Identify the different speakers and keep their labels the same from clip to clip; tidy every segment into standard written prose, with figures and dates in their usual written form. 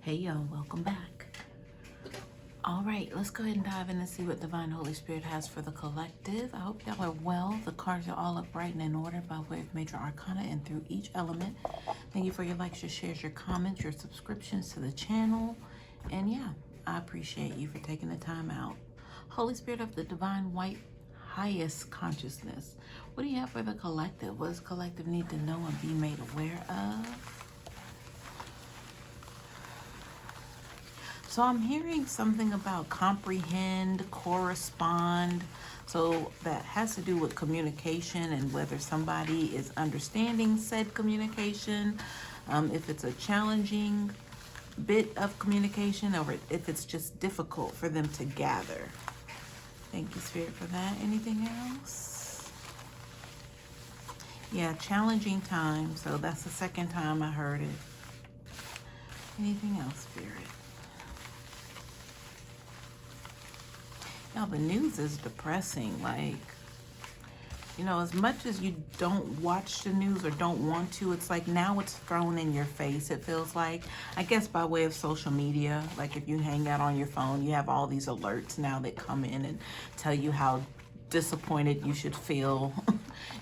Speaker 1: Hey y'all, welcome back. All right, let's go ahead and dive in and see what Divine Holy Spirit has for the collective. I hope y'all are well. The cards are all upright and in order by way of major arcana and through each element. Thank you for your likes, your shares, your comments, your subscriptions to the channel. And yeah, I appreciate you for taking the time out. Holy Spirit of the Divine White Highest Consciousness, what do you have for the collective? What does collective need to know and be made aware of? So I'm hearing something about comprehend, correspond. So that has to do with communication and whether somebody is understanding said communication, if it's a challenging bit of communication, or if it's just difficult for them to gather. Thank you, Spirit, for that. Anything else? Yeah, challenging time. So that's the second time I heard it. Anything else, Spirit? Now, the news is depressing. Like, you know, as much as you don't watch the news or don't want to, it's like now it's thrown in your face. It feels like, I guess by way of social media, like if you hang out on your phone, you have all these alerts now that come in and tell you how disappointed you should feel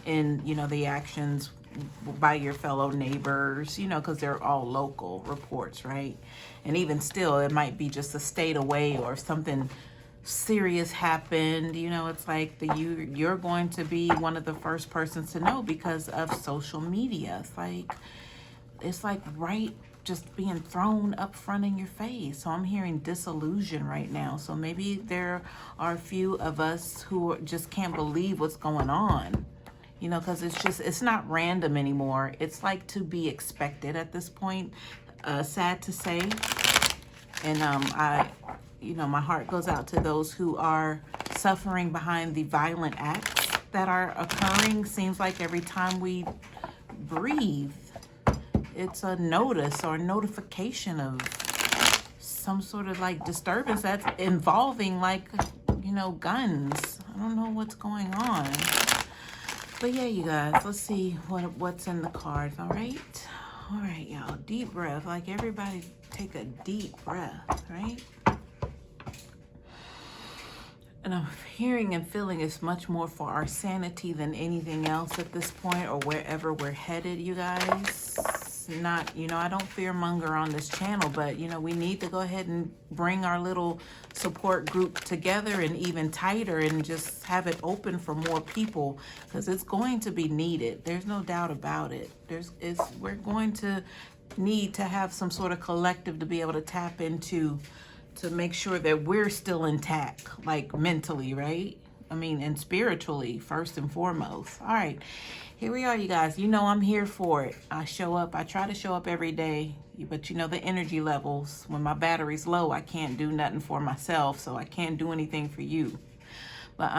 Speaker 1: in, you know, the actions by your fellow neighbors, you know, because they're all local reports, right? And even still, it might be just a state away or something serious happened. You know, it's like you're going to be one of the first persons to know because of social media. It's like right just being thrown up front in your face. So I'm hearing disillusion right now. So maybe there are a few of us who just can't believe what's going on, you know, because it's not random anymore. It's like to be expected at this point. Sad to say. And you know, my heart goes out to those who are suffering behind the violent acts that are occurring. Seems like every time we breathe, it's a notice or a notification of some sort of like disturbance that's involving, like, you know, guns. I don't know what's going on. But yeah, you guys, let's see what's in the cards, all right? All right, y'all, deep breath. Like, everybody take a deep breath, right? And I'm hearing and feeling it's much more for our sanity than anything else at this point, or wherever we're headed, you guys. Not, you know, I don't fearmonger on this channel, but, you know, we need to go ahead and bring our little support group together and even tighter and just have it open for more people, because it's going to be needed. There's no doubt about it. We're going to need to have some sort of collective to be able to tap into, to make sure that we're still intact, like mentally, right? I mean, and spiritually, first and foremost. All right, here we are, you guys. You know I'm here for it. I show up. I try to show up every day. But you know the energy levels. When my battery's low, I can't do nothing for myself, so I can't do anything for you. But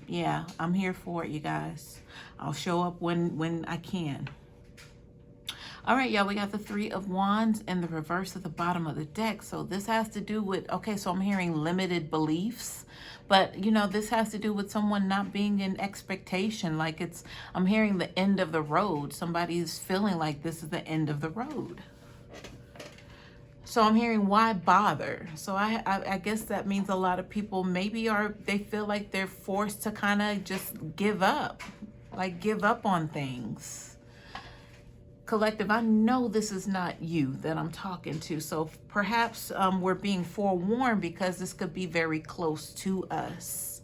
Speaker 1: yeah, I'm here for it, you guys. I'll show up when I can. All right, y'all, we got the Three of Wands in the reverse at the bottom of the deck. So this has to do with, okay, so I'm hearing limited beliefs. But, you know, this has to do with someone not being in expectation. Like I'm hearing the end of the road. Somebody's feeling like this is the end of the road. So I'm hearing, why bother? So I guess that means a lot of people maybe they feel like they're forced to kind of just give up. Like give up on things. Collective, I know this is not you that I'm talking to, so perhaps we're being forewarned because this could be very close to us,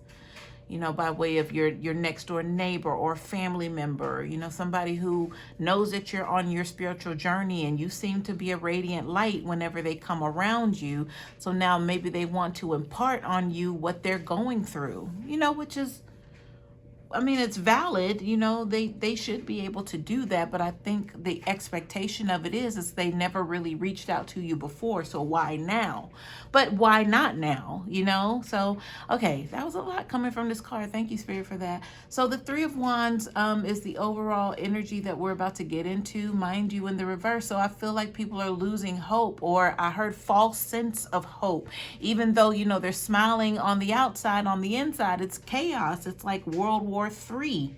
Speaker 1: you know, by way of your next door neighbor or family member, you know, somebody who knows that you're on your spiritual journey and you seem to be a radiant light whenever they come around you. So now maybe they want to impart on you what they're going through, you know, which is, I mean, it's valid, you know, they should be able to do that, but I think the expectation of it is they never really reached out to you before, so why now? But why not now, you know? So, okay, that was a lot coming from this card. Thank you, Spirit, for that. So the Three of Wands is the overall energy that we're about to get into, mind you, in the reverse. So I feel like people are losing hope, or I heard false sense of hope, even though, you know, they're smiling on the outside, on the inside, it's chaos. It's like World War III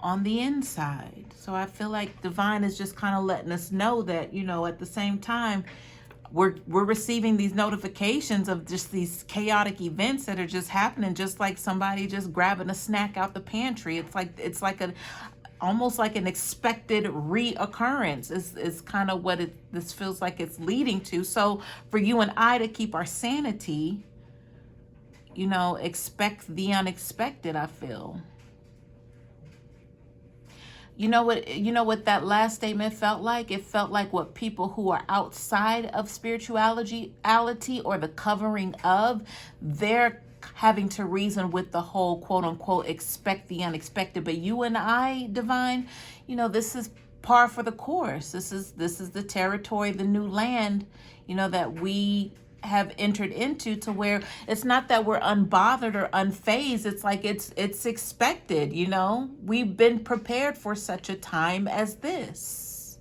Speaker 1: on the inside. So I feel like Divine is just kind of letting us know that, you know, at the same time, we're receiving these notifications of just these chaotic events that are just happening, just like somebody just grabbing a snack out the pantry. It's like almost like an expected reoccurrence is kind of what this feels like it's leading to. So for you and I to keep our sanity, you know, expect the unexpected, I feel. You know what that last statement felt like? It felt like what people who are outside of spirituality or the covering of, they're having to reason with the whole quote unquote expect the unexpected. But you and I, divine, you know, this is par for the course. This is the territory, the new land, you know, that we have entered into, to where it's not that we're unbothered or unfazed. It's like it's expected, you know. We've been prepared for such a time as this.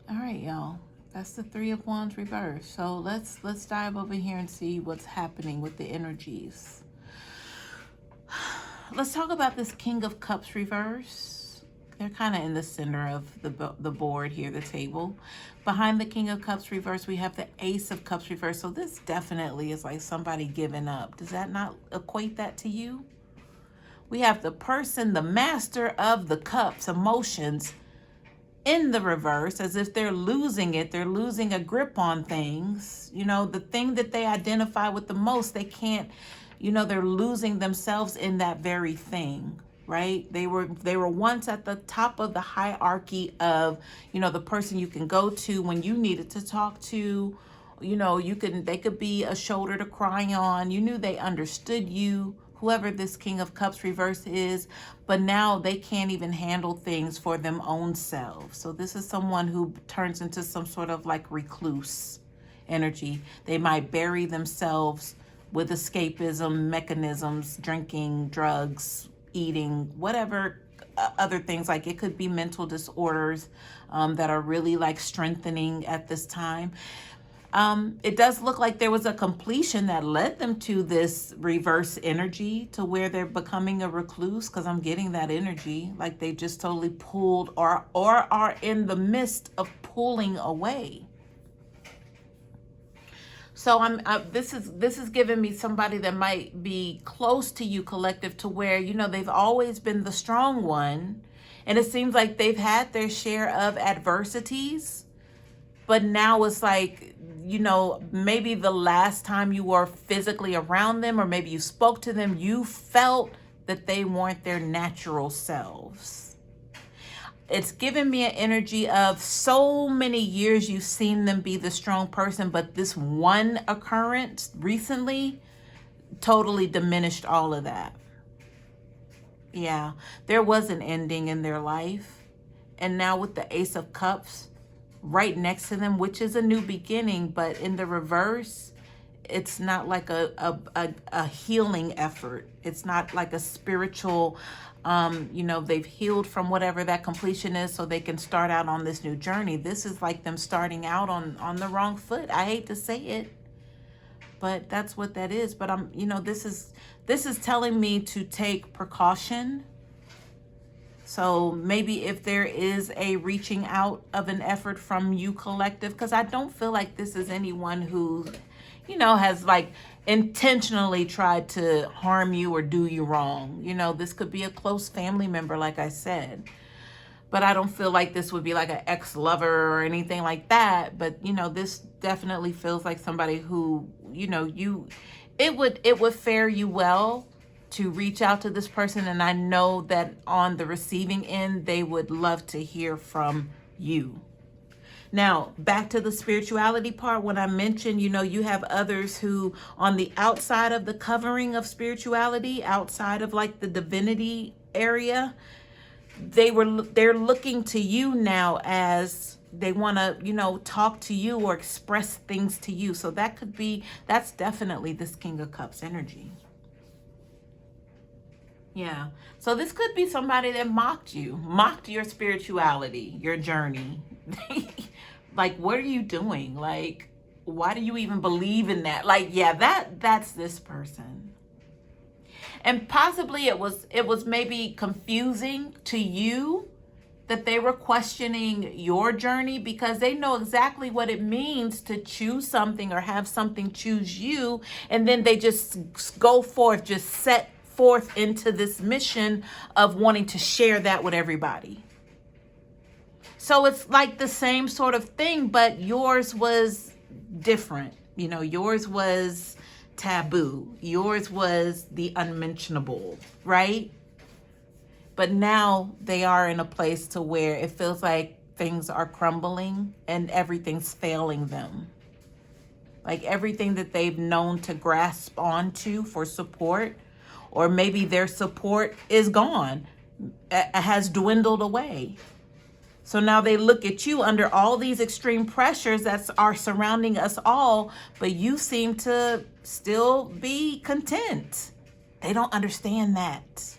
Speaker 1: All right, y'all. That's the Three of Wands reversed. So let's dive over here and see what's happening with the energies. Let's talk about this King of Cups reverse. They're kind of in the center of the board here, the table. Behind the King of Cups reverse, we have the Ace of Cups reverse. So this definitely is like somebody giving up. Does that not equate that to you? We have the person, the master of the cups, emotions, in the reverse, as if they're losing it. They're losing a grip on things. You know, the thing that they identify with the most, they can't, you know, they're losing themselves in that very thing. Right? They were once at the top of the hierarchy of, you know, the person you can go to when you needed to talk to. You know, they could be a shoulder to cry on. You knew they understood you, whoever this King of Cups reverse is, but now they can't even handle things for them own selves. So this is someone who turns into some sort of like recluse energy. They might bury themselves with escapism mechanisms, drinking, drugs, eating, whatever other things. Like it could be mental disorders that are really like strengthening at this time. It does look like there was a completion that led them to this reverse energy, to where they're becoming a recluse, because I'm getting that energy like they just totally pulled or are in the midst of pulling away. So this is giving me somebody that might be close to you, collective, to where, you know, they've always been the strong one, and it seems like they've had their share of adversities, but now it's like, you know, maybe the last time you were physically around them, or maybe you spoke to them, you felt that they weren't their natural selves. It's given me an energy of so many years you've seen them be the strong person, but this one occurrence recently totally diminished all of that. Yeah, there was an ending in their life. And now with the Ace of Cups right next to them, which is a new beginning, but in the reverse, it's not like a healing effort. It's not like a spiritual, you know, they've healed from whatever that completion is, so they can start out on this new journey. This is like them starting out on the wrong foot. I hate to say it, but that's what that is. But you know, this is telling me to take precaution. So maybe if there is a reaching out of an effort from you, collective, because I don't feel like this is anyone who, you know, has like intentionally tried to harm you or do you wrong. You know, this could be a close family member, like I said, but I don't feel like this would be like an ex-lover or anything like that. But, you know, this definitely feels like somebody who, you know, it would fare you well to reach out to this person. And I know that on the receiving end, they would love to hear from you. Now, back to the spirituality part, when I mentioned, you know, you have others who on the outside of the covering of spirituality, outside of like the divinity area, they're looking to you now as they want to, you know, talk to you or express things to you. So that's definitely this King of Cups energy. Yeah. So this could be somebody that mocked your spirituality, your journey. Like, what are you doing? Like, why do you even believe in that? Like, yeah, that's this person. And possibly it was maybe confusing to you that they were questioning your journey because they know exactly what it means to choose something or have something choose you. And then they just go forth, just set forth into this mission of wanting to share that with everybody. So it's like the same sort of thing, but yours was different. You know, yours was taboo. Yours was the unmentionable, right? But now they are in a place to where it feels like things are crumbling and everything's failing them. Like everything that they've known to grasp onto for support, or maybe their support is gone, has dwindled away. So now they look at you under all these extreme pressures that are surrounding us all, but you seem to still be content. They don't understand that.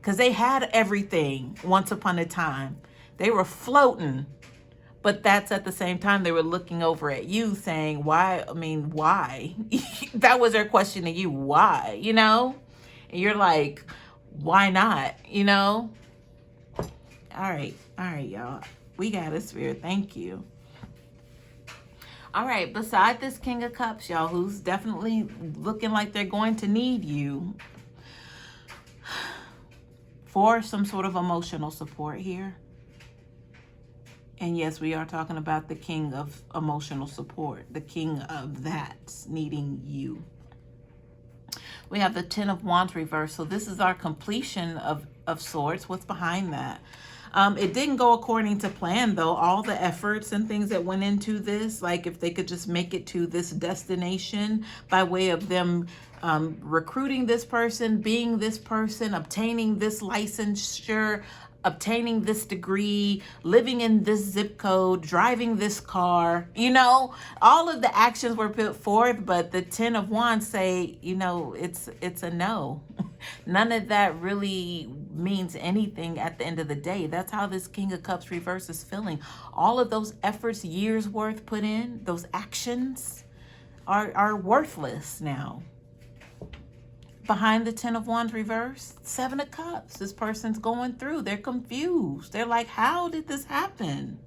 Speaker 1: Because they had everything once upon a time. They were floating. But that's at the same time they were looking over at you saying, why? I mean, why? That was their question to you. Why? You know? And you're like, why not? You know? All right, y'all. We got it, Spirit. Thank you. All right, beside this King of Cups, y'all, who's definitely looking like they're going to need you for some sort of emotional support here. And yes, we are talking about the king of emotional support, the king of that needing you. We have the 10 of Wands reversed. So this is our completion of sorts. What's behind that? It didn't go according to plan, though. All the efforts and things that went into this, like if they could just make it to this destination by way of them recruiting this person, being this person, obtaining this licensure, obtaining this degree, living in this zip code, driving this car, you know, all of the actions were put forth, but the 10 of Wands say, you know, it's a no. None of that really means anything at the end of the day. That's how this King of Cups reverse is feeling. All of those efforts, years worth put in, those actions are worthless now. Behind the 10 of Wands reverse, 7 of Cups. This person's going through. They're confused. They're like, how did this happen?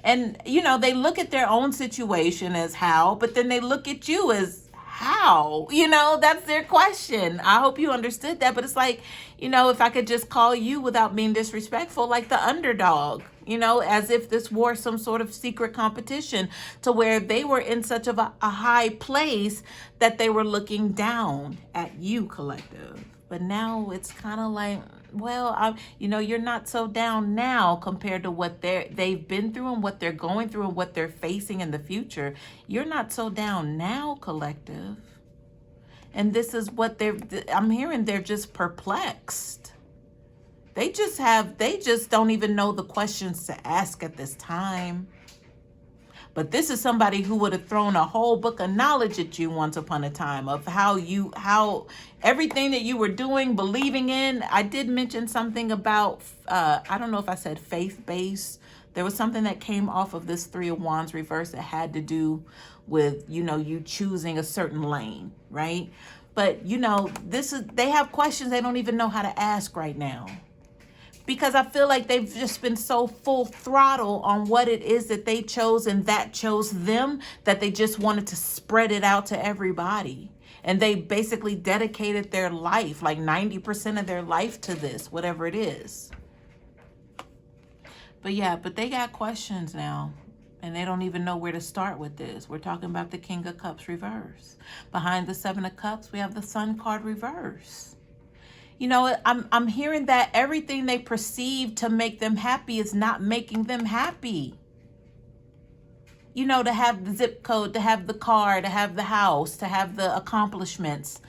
Speaker 1: And, you know, they look at their own situation as how, but then they look at you as how? You know, that's their question. I hope you understood that. But it's like, you know, if I could just call you without being disrespectful, like the underdog, you know, as if this were some sort of secret competition to where they were in such of a high place that they were looking down at you, collective. But now it's kind of like, well, you know, you're not so down now compared to what they've been through and what they're going through and what they're facing in the future. You're not so down now, collective. And this is what I'm hearing, they're just perplexed. They just don't even know the questions to ask at this time. But this is somebody who would have thrown a whole book of knowledge at you once upon a time of how everything that you were doing, believing in. I did mention something about, I don't know if I said faith-based. There was something that came off of this 3 of Wands reverse that had to do with, you know, you choosing a certain lane, right? But, you know, they have questions they don't even know how to ask right now. Because I feel like they've just been so full throttle on what it is that they chose and that chose them that they just wanted to spread it out to everybody. And they basically dedicated their life, like 90% of their life to this, whatever it is. But yeah, but they got questions now. And they don't even know where to start with this. We're talking about the King of Cups reverse. Behind the 7 of Cups, we have the Sun card reverse. You know, I'm hearing that everything they perceive to make them happy is not making them happy. You know, to have the zip code, to have the car, to have the house, to have the accomplishments.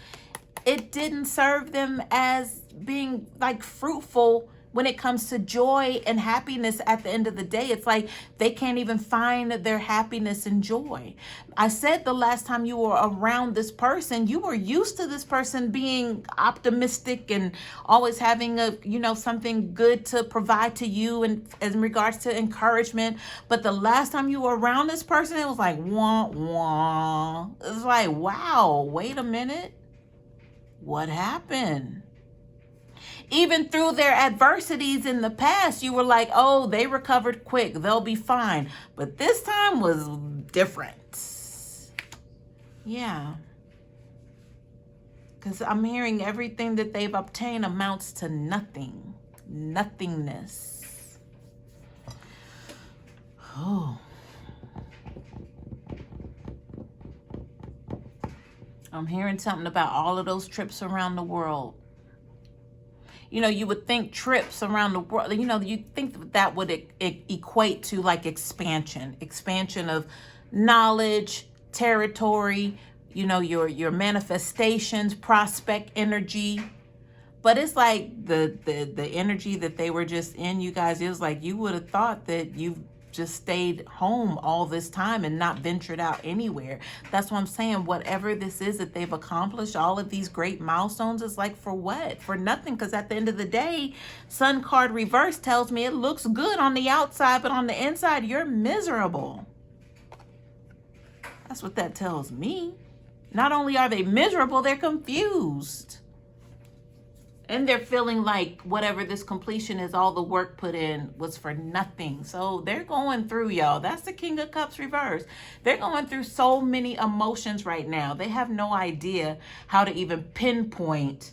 Speaker 1: It didn't serve them as being like fruitful when it comes to joy and happiness at the end of the day. It's like they can't even find their happiness and joy. I said the last time you were around this person, you were used to this person being optimistic and always having something good to provide to you and in regards to encouragement. But the last time you were around this person, it was like, wah, wah. It was like, wow, wait a minute. What happened? Even through their adversities in the past, you were like, oh, they recovered quick. They'll be fine. But this time was different. Yeah. Because I'm hearing everything that they've obtained amounts to nothing. Nothingness. Oh. I'm hearing something about all of those trips around the world. You know, you would think trips around the world, you know, you think that would equate to like expansion of knowledge, territory, you know, your manifestations, prospect energy. But it's like the energy that they were just in, you guys, it was like you would have thought that you've just stayed home all this time and not ventured out anywhere. That's what I'm saying. Whatever this is that they've accomplished, all of these great milestones, is like for what? For nothing. Because at the end of the day, Sun card reverse tells me it looks good on the outside, but on the inside, you're miserable. That's what that tells me. Not only are they miserable, they're confused. And they're feeling like whatever this completion is, all the work put in was for nothing. So they're going through, y'all. That's the King of Cups reverse. They're going through so many emotions right now. They have no idea how to even pinpoint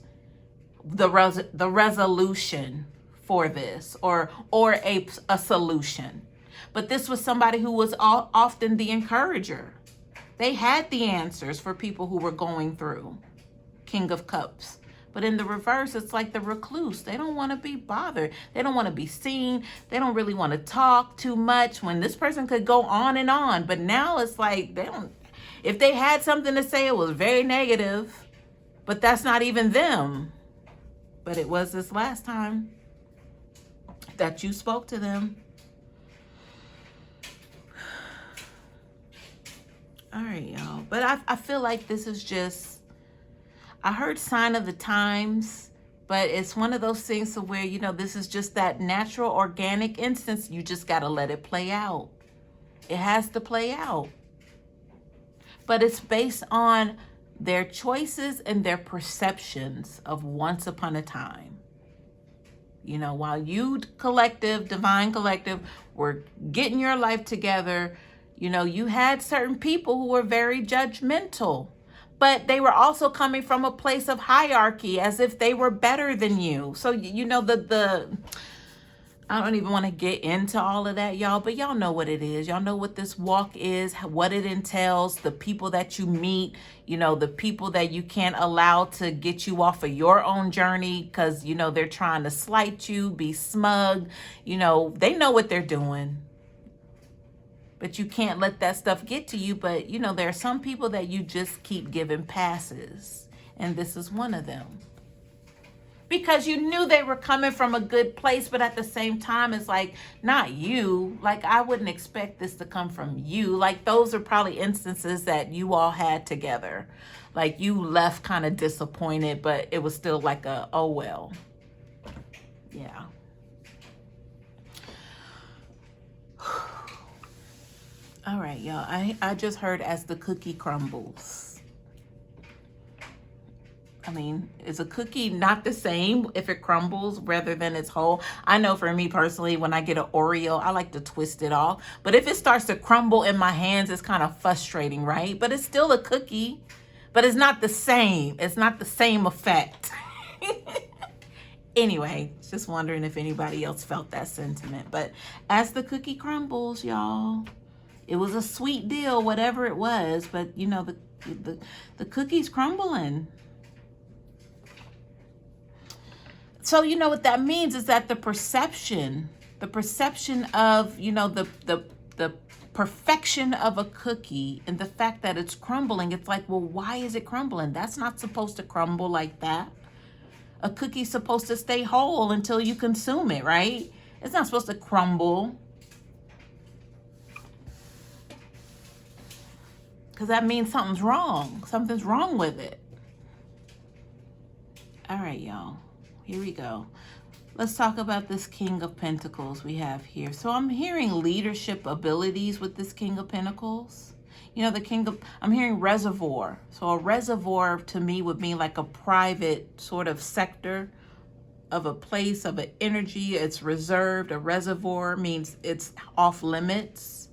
Speaker 1: the resolution for this or a solution. But this was somebody who was often the encourager. They had the answers for people who were going through. King of Cups. But in the reverse, it's like the recluse. They don't want to be bothered. They don't want to be seen. They don't really want to talk too much when this person could go on and on. But now it's like they don't. If they had something to say, it was very negative. But that's not even them. But it was this last time that you spoke to them. All right, y'all. But I feel like this is just, I heard sign of the times, but it's one of those things to where, you know, this is just that natural, organic instance. You just got to let it play out. It has to play out. But it's based on their choices and their perceptions of once upon a time. You know, while you collective, divine collective, were getting your life together, you know, you had certain people who were very judgmental. But they were also coming from a place of hierarchy as if they were better than you. So, you know, I don't even want to get into all of that, y'all, but y'all know what it is. Y'all know what this walk is, what it entails, the people that you meet, you know, the people that you can't allow to get you off of your own journey because, you know, they're trying to slight you, be smug. You know, they know what they're doing. But you can't let that stuff get to you. But, you know, there are some people that you just keep giving passes. And this is one of them. Because you knew they were coming from a good place. But at the same time, it's like, not you. Like, I wouldn't expect this to come from you. Like, those are probably instances that you all had together. Like, you left kind of disappointed. But it was still like a, oh, well. Yeah. All right, y'all. I just heard as the cookie crumbles. I mean, is a cookie not the same if it crumbles rather than it's whole? I know for me personally, when I get an Oreo, I like to twist it off. But if it starts to crumble in my hands, it's kind of frustrating, right? But it's still a cookie. But it's not the same. It's not the same effect. Anyway, just wondering if anybody else felt that sentiment. But as the cookie crumbles, y'all, it was a sweet deal, whatever it was, but you know, the cookie's crumbling. So you know what that means is that the perception of, you know, the perfection of a cookie and the fact that it's crumbling, it's like, well, why is it crumbling? That's not supposed to crumble like that. A cookie's supposed to stay whole until you consume it, right? It's not supposed to crumble. Because that means something's wrong. Something's wrong with it. All right, y'all. Here we go. Let's talk about this King of Pentacles we have here. So I'm hearing leadership abilities with this King of Pentacles. You know, I'm hearing reservoir. So a reservoir to me would mean like a private sort of sector of a place, of an energy. It's reserved. A reservoir means it's off limits.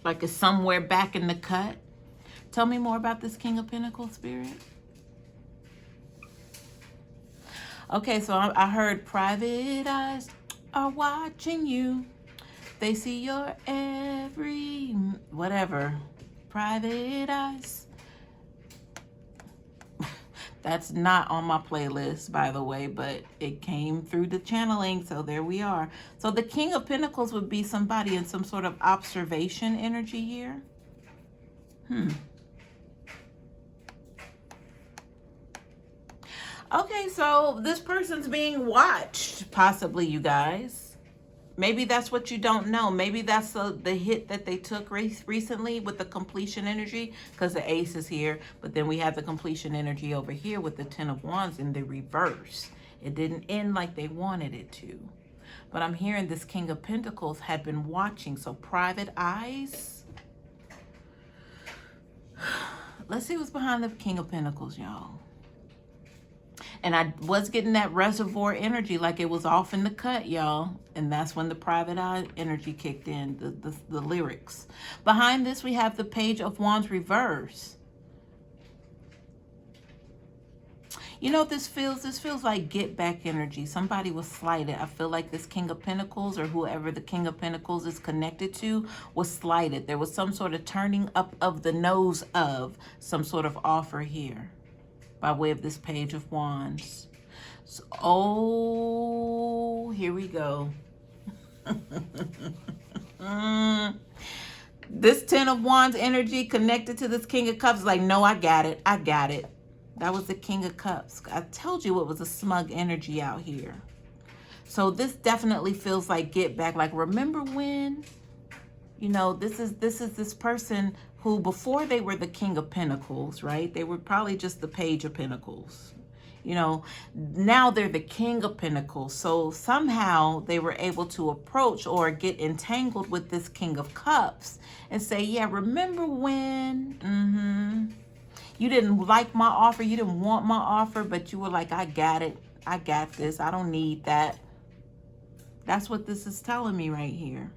Speaker 1: Like it's somewhere back in the cut. Tell me more about this King of Pentacles, Spirit. Okay, so I heard private eyes are watching you. They see your every whatever. Private eyes. That's not on my playlist, by the way, but it came through the channeling, so there we are. So the King of Pentacles would be somebody in some sort of observation energy here. Okay, so this person's being watched, possibly, you guys. Maybe that's what you don't know. Maybe that's the hit that they took recently with the completion energy, because the Ace is here. But then we have the completion energy over here with the Ten of Wands in the reverse. It didn't end like they wanted it to. But I'm hearing this King of Pentacles had been watching. So private eyes. Let's see what's behind the King of Pentacles, y'all. And I was getting that reservoir energy, like it was off in the cut, y'all. And that's when the private eye energy kicked in, the lyrics. Behind this, we have the Page of Wands reverse. You know what this feels? This feels like get back energy. Somebody was slighted. I feel like this King of Pentacles, or whoever the King of Pentacles is connected to, was slighted. There was some sort of turning up of the nose of some sort of offer here, by way of this Page of Wands. So, oh, here we go. This Ten of Wands energy connected to this King of Cups, like, no, I got it. I got it. That was the King of Cups. I told you it was a smug energy out here. So this definitely feels like get back. Like, remember when, you know, this is this person who before they were the King of Pentacles, right? They were probably just the Page of Pentacles. You know, now they're the King of Pentacles. So somehow they were able to approach or get entangled with this King of Cups and say, yeah, remember when you didn't like my offer, you didn't want my offer, but you were like, I got it. I got this. I don't need that. That's what this is telling me right here.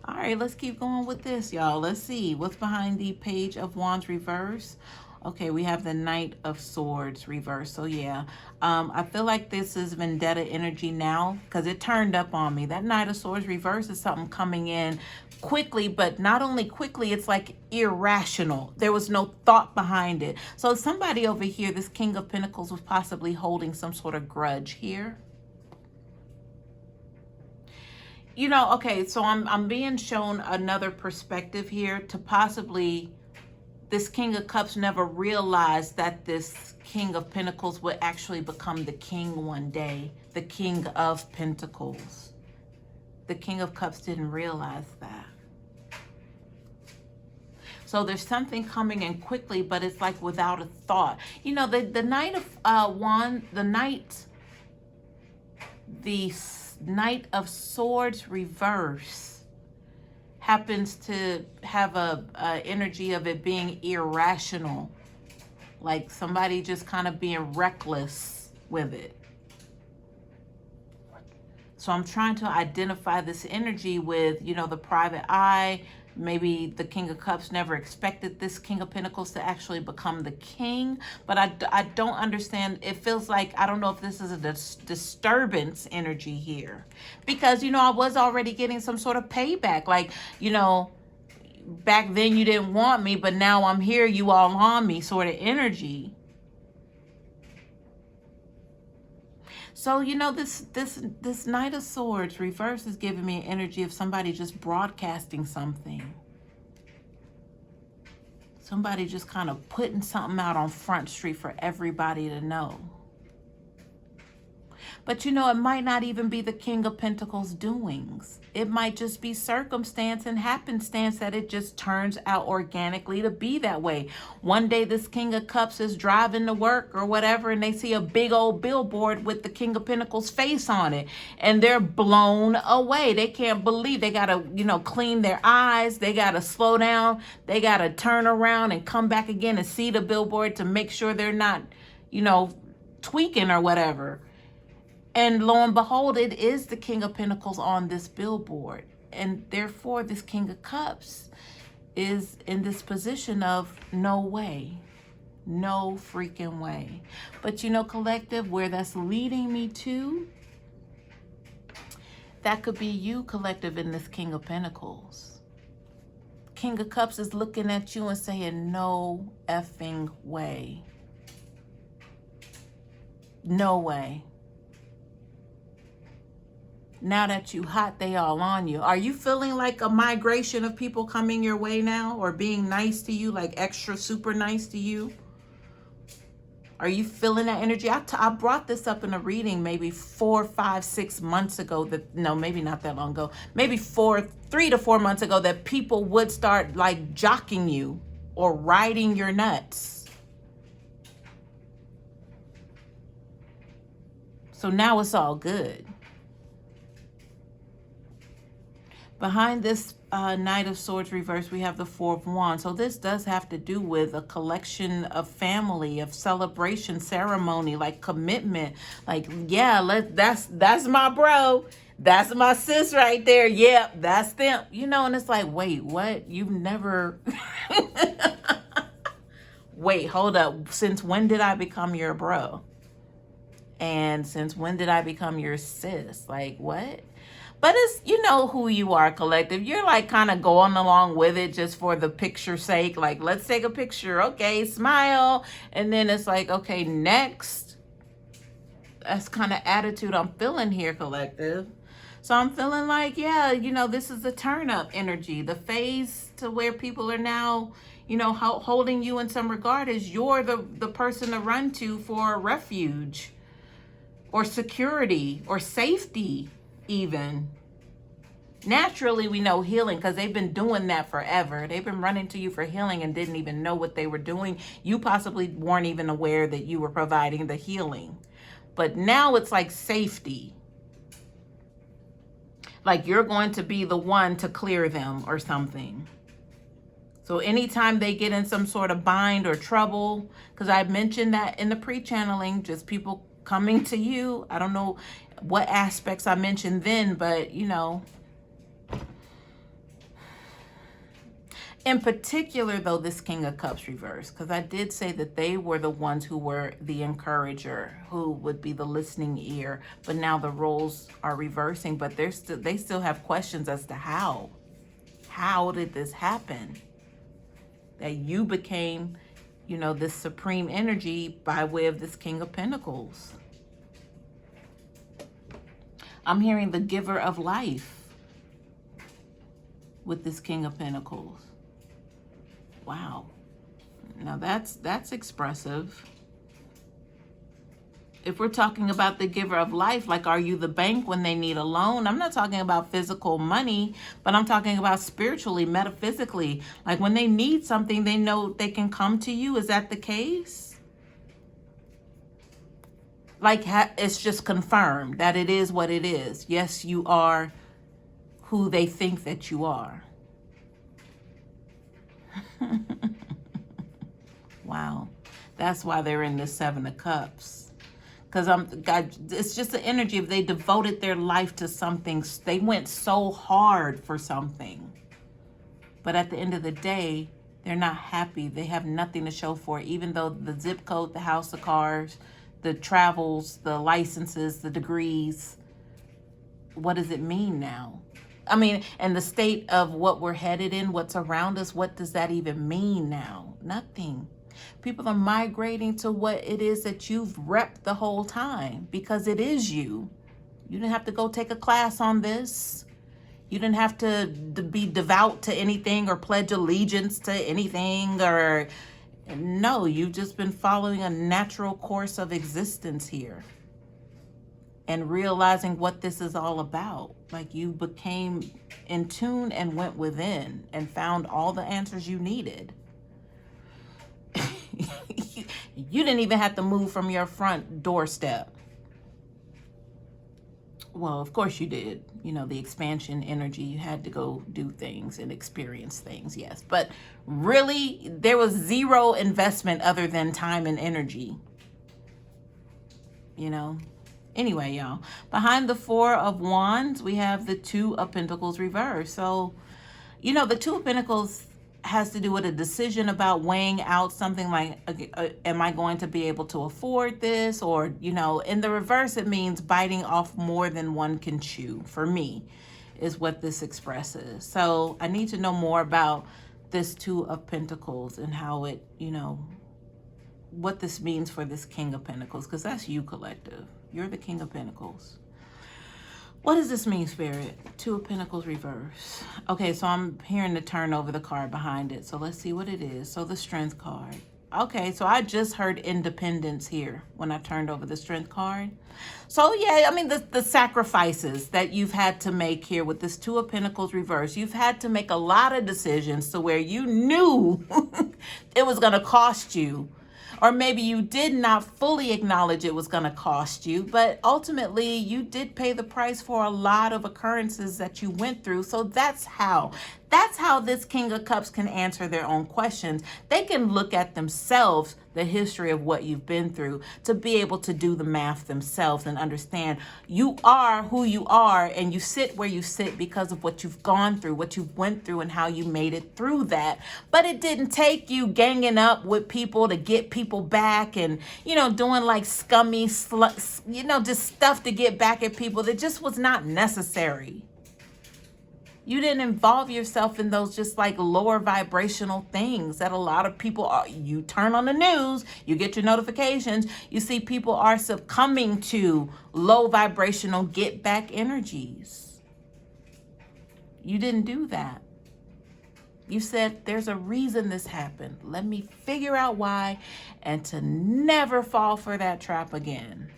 Speaker 1: All right, let's keep going with this, y'all. Let's see what's behind the Page of Wands reverse. Okay, we have the Knight of Swords reverse. So yeah, I feel like this is vendetta energy now, because it turned up on me. That Knight of Swords reverse is something coming in quickly, but not only quickly, it's like irrational. There was no thought behind it. So somebody over here, this King of Pentacles, was possibly holding some sort of grudge here. You know, okay, so I'm being shown another perspective here to possibly this King of Cups never realized that this King of Pentacles would actually become the king one day, the King of Pentacles. The King of Cups didn't realize that. So there's something coming in quickly, but it's like without a thought. You know, the Knight of Wands, the Knight of Swords reverse happens to have a energy of it being irrational, like somebody just kind of being reckless with it. So I'm trying to identify this energy with, you know, the private eye. Maybe the King of Cups never expected this King of Pentacles to actually become the king. But I don't understand. It feels like, I don't know if this is a disturbance energy here. Because, you know, I was already getting some sort of payback. Like, you know, back then you didn't want me, but now I'm here, you all on me sort of energy. So, you know, this Knight of Swords reverse is giving me an energy of somebody just broadcasting something. Somebody just kind of putting something out on Front Street for everybody to know. But, you know, it might not even be the King of Pentacles' doings. It might just be circumstance and happenstance that it just turns out organically to be that way. One day this King of Cups is driving to work or whatever, and they see a big old billboard with the King of Pentacles face on it, and they're blown away. They can't believe. They got to, you know, clean their eyes. They got to slow down. They got to turn around and come back again and see the billboard to make sure they're not, tweaking or whatever. And lo and behold, it is the King of Pentacles on this billboard. And therefore, this King of Cups is in this position of no way. No freaking way. But collective, where that's leading me to, that could be you, collective, in this King of Pentacles. King of Cups is looking at you and saying, no effing way. No way. Now that you hot, they all on you. Are you feeling like a migration of people coming your way now, or being nice to you, like extra super nice to you? Are you feeling that energy? I brought this up in a reading maybe 4, 5, 6 months ago. No, maybe not that long ago. Maybe 3 to 4 months ago, that people would start like jocking you or riding your nuts. So now it's all good. Behind this Knight of Swords reverse, we have the Four of Wands. So this does have to do with a collection of family, of celebration, ceremony, like commitment. Like, yeah, that's my bro. That's my sis right there. Yep, that's them. And it's like, wait, what? You've never... Wait, hold up. Since when did I become your bro? And since when did I become your sis? Like, what? But it's, who you are, collective. You're like kind of going along with it just for the picture's sake. Like, let's take a picture. Okay, smile. And then it's like, okay, next. That's kind of attitude I'm feeling here, collective. So I'm feeling like, yeah, this is the turn up energy. The phase to where people are now, holding you in some regard is you're the person to run to for refuge or security or safety. Even naturally, we know healing, because they've been doing that forever. They've been running to you for healing and didn't even know what they were doing. You possibly weren't even aware that you were providing the healing. But now it's like safety. Like you're going to be the one to clear them or something. So anytime they get in some sort of bind or trouble, because I mentioned that in the pre-channeling, just people coming to you. I don't know what aspects I mentioned then, but in particular though, this King of Cups reverse, because I did say that they were the ones who were the encourager, who would be the listening ear, but now the roles are reversing. But they still have questions as to how did this happen, that you became this supreme energy by way of this King of Pentacles. I'm hearing the giver of life with this King of Pentacles. Wow. Now that's expressive. If we're talking about the giver of life, like, are you the bank when they need a loan? I'm not talking about physical money, but I'm talking about spiritually, metaphysically. Like when they need something, they know they can come to you. Is that the case? Like it's just confirmed that it is what it is. Yes, you are who they think that you are. Wow. That's why they're in the Seven of Cups. Because it's just the energy of they devoted their life to something. They went so hard for something. But at the end of the day, they're not happy. They have nothing to show for it. Even though the zip code, the house, the cars, the travels, the licenses, the degrees. What does it mean now? I mean, and the state of what we're headed in, what's around us, what does that even mean now? Nothing. People are migrating to what it is that you've repped the whole time, because it is you. You didn't have to go take a class on this. You didn't have to be devout to anything or pledge allegiance to anything, or no, you've just been following a natural course of existence here and realizing what this is all about. Like you became in tune and went within and found all the answers you needed. You didn't even have to move from your front doorstep. Well, of course you did. You know, the expansion energy, you had to go do things and experience things, yes. But really, there was zero investment other than time and energy. you know. Anyway, y'all, behind the Four of Wands, we have the Two of Pentacles reversed. So, you know, the Two of Pentacles has to do with a decision about weighing out something like, am I going to be able to afford this? Or, you know, in the reverse, it means biting off more than one can chew, for me, is what this expresses. So I need to know more about this Two of Pentacles and how it, you know, what this means for this King of Pentacles, because that's you, collective. You're the King of Pentacles. What does this mean, Spirit? Two of Pentacles reverse. Okay, so I'm hearing the turn over the card behind it. So let's see what it is. So the Strength card. Okay, so I just heard independence here when I turned over the Strength card. So yeah, I mean, the sacrifices that you've had to make here with this Two of Pentacles reverse. You've had to make a lot of decisions to where you knew it was going to cost you. Or maybe you did not fully acknowledge it was going to cost you, but ultimately you did pay the price for a lot of occurrences that you went through. So that's how this King of Cups can answer their own questions. They can look at themselves, the history of what you've been through, to be able to do the math themselves and understand you are who you are, and you sit where you sit because of what you've gone through, what you've went through, and how you made it through that. But it didn't take you ganging up with people to get people back and, you know, doing like scummy, you know, just stuff to get back at people that just was not necessary. You didn't involve yourself in those just like lower vibrational things that a lot of people are. You turn on the news, you get your notifications, you see people are succumbing to low vibrational get back energies. You didn't do that. You said, there's a reason this happened. Let me figure out why, and to never fall for that trap again.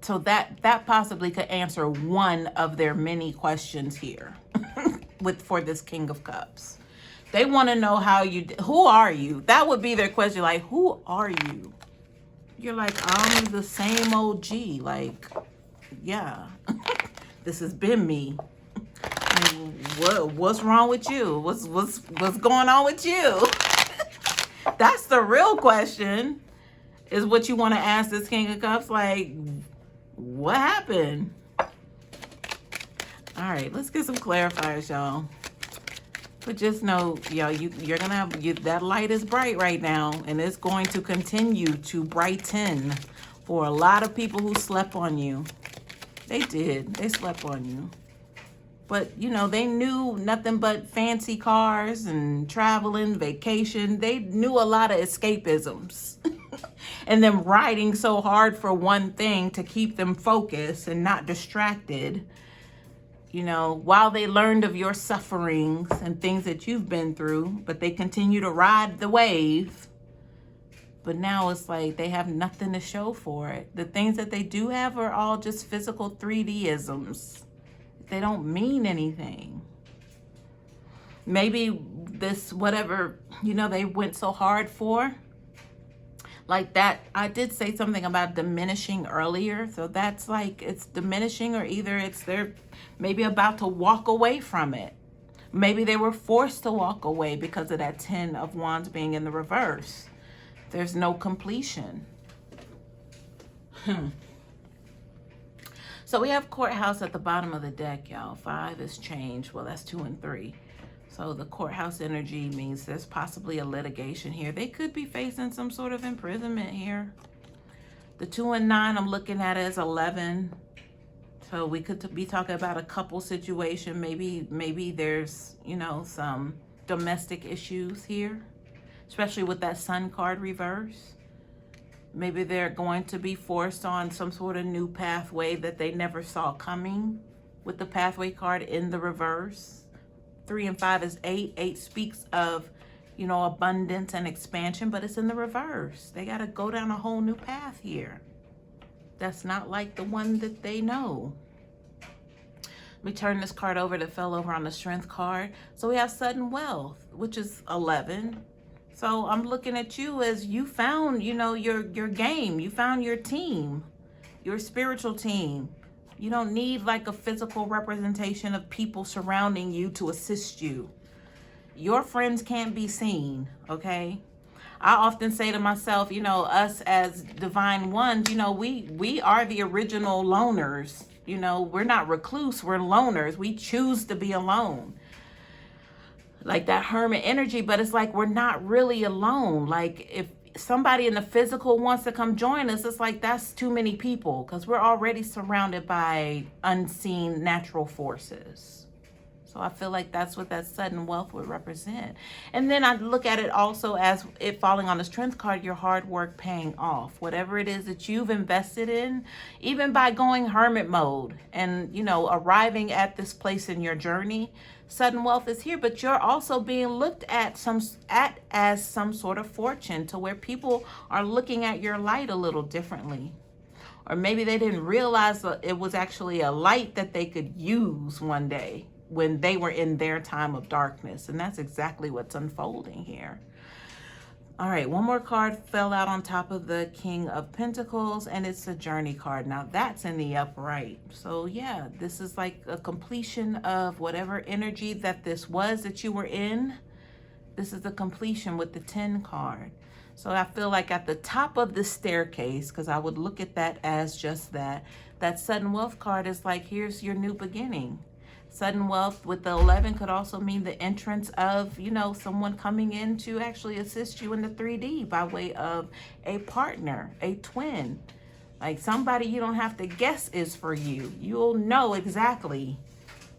Speaker 1: So that possibly could answer one of their many questions here for this King of Cups. They want to know who are you? That would be their question. Like, who are you? You're like, I'm the same OG. Like, yeah, this has been me. What's wrong with you? What's going on with you? That's the real question, is what you want to ask this King of Cups. Like, what happened? All right, let's get some clarifiers, y'all. But just know, y'all, you're gonna have that light is bright right now, and it's going to continue to brighten for a lot of people who slept on you. They did. They slept on you. But, you know, they knew nothing but fancy cars and traveling, vacation. They knew a lot of escapisms. And them riding so hard for one thing to keep them focused and not distracted, you know, while they learned of your sufferings and things that you've been through, but they continue to ride the wave. But now it's like they have nothing to show for it. The things that they do have are all just physical 3D-isms. They don't mean anything. Maybe this, whatever, you know, they went so hard for, like that. I did say something about diminishing earlier. So that's like, it's diminishing, or either it's they're maybe about to walk away from it. Maybe they were forced to walk away because of that 10 of Wands being in the reverse. There's no completion. So we have Courthouse at the bottom of the deck, y'all. 5 is change. Well, that's 2 and 3. So the Courthouse energy means there's possibly a litigation here. They could be facing some sort of imprisonment here. The 2 and 9 I'm looking at as 11. So we could be talking about a couple situation. Maybe there's, you know, some domestic issues here, especially with that Sun card reverse. Maybe they're going to be forced on some sort of new pathway that they never saw coming with the pathway card in the reverse. 3 and 5 is 8. 8 speaks of, you know, abundance and expansion, but it's in the reverse. They got to go down a whole new path here. That's not like the one that they know. Let me turn this card over that fell over on the Strength card. So we have sudden wealth, which is 11. So I'm looking at you as you found, you know, your game. You found your team, your spiritual team. You don't need like a physical representation of people surrounding you to assist you. Your friends can't be seen, okay? I often say to myself, you know, us as divine ones, you know, we are the original loners. You know, we're not recluse, we're loners. We choose to be alone. Like that hermit energy, but it's like we're not really alone. Like if somebody in the physical wants to come join us, it's like that's too many people because we're already surrounded by unseen natural forces. So I feel like that's what that sudden wealth would represent. And then I look at it also as it falling on the strength card, your hard work paying off. Whatever it is that you've invested in, even by going hermit mode and, you know, arriving at this place in your journey, sudden wealth is here, but you're also being looked at as some sort of fortune, to where people are looking at your light a little differently. Or maybe they didn't realize that it was actually a light that they could use one day when they were in their time of darkness. And that's exactly what's unfolding here. All right, one more card fell out on top of the King of Pentacles, and it's the Journey card. Now that's in the upright. So yeah, this is like a completion of whatever energy that this was that you were in. This is the completion with the 10 card. So I feel like at the top of the staircase, because I would look at that as just that sudden wealth card is like, here's your new beginning. Sudden wealth with the 11 could also mean the entrance of, you know, someone coming in to actually assist you in the 3D by way of a partner, a twin. Like somebody you don't have to guess is for you. You'll know exactly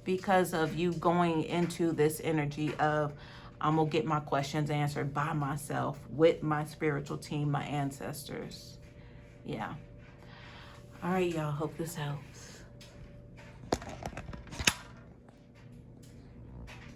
Speaker 1: because of you going into this energy of, I'm going to get my questions answered by myself with my spiritual team, my ancestors. Yeah. All right, y'all. Hope this helps.